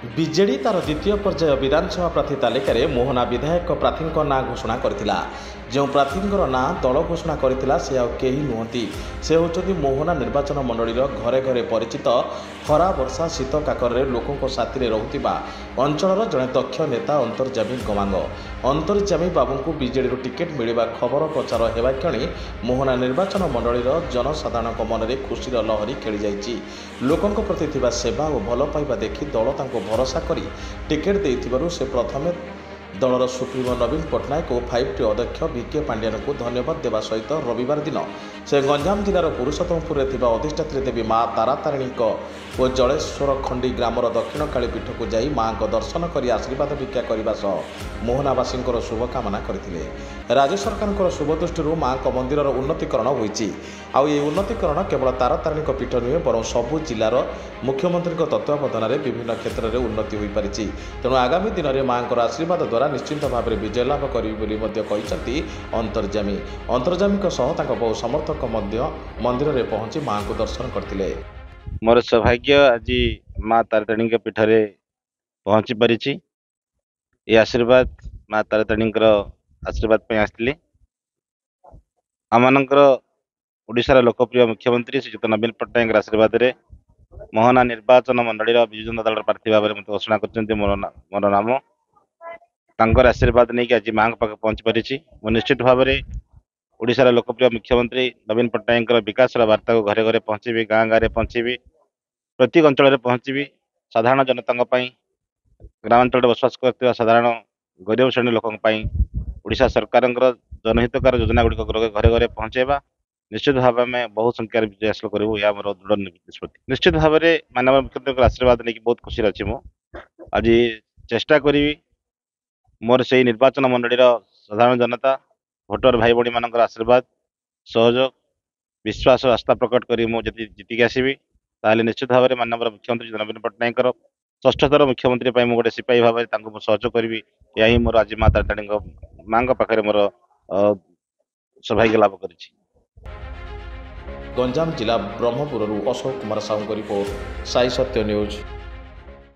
BJD ତାର ଦ୍ୱିତୀୟ ପର୍ଯ୍ୟାୟ ବିଧାନସଭା ପ୍ରାର୍ଥୀ ତାଲିକାରେ ମୋହନା ବିଧାୟକ ପ୍ରାର୍ଥୀଙ୍କ ନାଁ ଘୋଷଣା କରିଥିଲା। ଯେଉଁ ପ୍ରାର୍ଥୀଙ୍କର ନାଁ ଦଳ ଘୋଷଣା କରିଥିଲା ସେ ଆଉ କେହି ନୁହନ୍ତି। ସେ ହେଉଛନ୍ତି ମୋହନା ନିର୍ବାଚନ ମଣ୍ଡଳୀର ଘରେ ଘରେ ପରିଚିତ ଖରା ବର୍ଷା ଶୀତ କାକରରେ ଲୋକଙ୍କ ସାଥିରେ ରହୁଥିବା ଅଞ୍ଚଳର ଜଣେ ଦକ୍ଷ ନେତା ଅନ୍ତର୍ଯାମୀ ଗମାଙ୍ଗ। ଅନ୍ତର୍ଯାମୀ ବାବୁଙ୍କୁ ବିଜେଡିରୁ ଟିକେଟ୍ ମିଳିବା ଖବର ପ୍ରଚାର ହେବା କ୍ଷଣି ମୋହନା ନିର୍ବାଚନ ମଣ୍ଡଳୀର ଜନସାଧାରଣଙ୍କ ମନରେ ଖୁସିର ଲହରୀ ଖେଳିଯାଇଛି। ଲୋକଙ୍କ ପ୍ରତି ଥିବା ସେବା ଓ ଭଲ ପାଇବା ଦେଖି ଦଳ ତାଙ୍କୁ ଭରସା କରି ଟିକେଟ୍ ଦେଇଥିବାରୁ ସେ ପ୍ରଥମେ ଦଳର ସୁପ୍ରିମୋ ନବୀନ ପଟ୍ଟନାୟକ ଓ 5T ଅଧ୍ୟକ୍ଷ VK ପାଣ୍ଡିଆନଙ୍କୁ ଧନ୍ୟବାଦ ଦେବା ସହିତ ରବିବାର ଦିନ ସେ ଗଞ୍ଜାମ ଜିଲ୍ଲାର ପୁରୁଷୋତ୍ତମପୁରରେ ଥିବା ଅଧିଷ୍ଠାତ୍ରୀ ଦେବୀ ମା ତାରାତାରିଣୀଙ୍କ ଓ ଜଳେଶ୍ୱର ଖଣ୍ଡି ଗ୍ରାମର ଦକ୍ଷିଣକାଳୀ ପୀଠକୁ ଯାଇ ମାଙ୍କ ଦର୍ଶନ କରି ଆଶୀର୍ବାଦ ଭିକ୍ଷା କରିବା ସହ ମୋହନାବାସୀଙ୍କର ଶୁଭକାମନା କରିଥିଲେ। ରାଜ୍ୟ ସରକାରଙ୍କର ଶୁଭ ଦୃଷ୍ଟିରୁ ମାଙ୍କ ମନ୍ଦିରର ଉନ୍ନତିକରଣ ହୋଇଛି। ଆଉ ଏହି ଉନ୍ନତିକରଣ କେବଳ ତାରାତାରିଣୀଙ୍କ ପୀଠ ନୁହେଁ ବରଂ ସବୁ ଜିଲ୍ଲାର ମୁଖ୍ୟମନ୍ତ୍ରୀଙ୍କ ତତ୍ତ୍ୱାବଧାନରେ ବିଭିନ୍ନ କ୍ଷେତ୍ରରେ ଉନ୍ନତି ହୋଇପାରିଛି। ତେଣୁ ଆଗାମୀ ଦିନରେ ମାଙ୍କର ଆଶୀର୍ବାଦ ଦ୍ୱାରା ନିଶ୍ଚିତ ଭାବରେ ବିଜୟ ଲାଭ କରିବେ ବୋଲି ମଧ୍ୟ କହିଛନ୍ତି ଅନ୍ତର୍ଯାମୀ। ଅନ୍ତର୍ଯାମୀଙ୍କ ସହ ତାଙ୍କ ବହୁ ସମର୍ଥକ ମଧ୍ୟ ମନ୍ଦିରରେ ପହଞ୍ଚି ମାଙ୍କୁ ଦର୍ଶନ କରିଥିଲେ। मोर सौभाग्य आज माँ तारातारिणी पीठरे पहुँची पारिछि। ये आशीर्वाद माँ तारातारिणी आशीर्वाद आसली आमनकर ओडिशार लोकप्रिय मुख्यमंत्री श्रीजुत नवीन पट्टनायक आशीर्वाद रे मोहना निर्वाचन मंडली विजु जनता दल प्रार्थी भाव में घोषणा कर मोर नाम तांकर आशीर्वाद नहीं कि आज माँ पाखे पहुँची पारिछि। निश्चित भाव में ओडिशार लोकप्रिय मुख्यमंत्री नवीन पट्टनायक विकास वार्ता को घरे घरे पहुँची गाँ गाँव पहुँची प्रत्येक अंचल पहुँची साधारण जनता ग्रामांचल बसवास कर साधारण गरीब श्रेणी लोक ओडिशा सरकार जनहितकार योजना गुड़िक घरे घरे पहुँचेबा निश्चित भाव में बहुत संख्यार विजय हासिल करूँ या मोर दृढ़ निष्पत्ति। निश्चित भाव में माननीय मुख्यमंत्री आशीर्वाद नहीं बहुत खुशी अच्छी आज चेष्टा करी मोर से निर्वाचन मंडली साधारण जनता भोटर भाई भाई मान आशीर्वाद सहयोग विश्वास आस्था प्रकट करी मुझे जीतिक आसबि ताले निश्चित भाव में माननीय मुख्यमंत्री नवीन पट्टनायक षष्ठथर मुख्यमंत्री गोटे सिपाही भाव में सहयोग करी या मोर आज माँ तारातारिणी माँ पाखे मोर सौभाग्य लाभ कर। गंजाम जिला ब्रह्मपुर अशोक कुमार साहू रिपोर्ट साई सत्य न्यूज।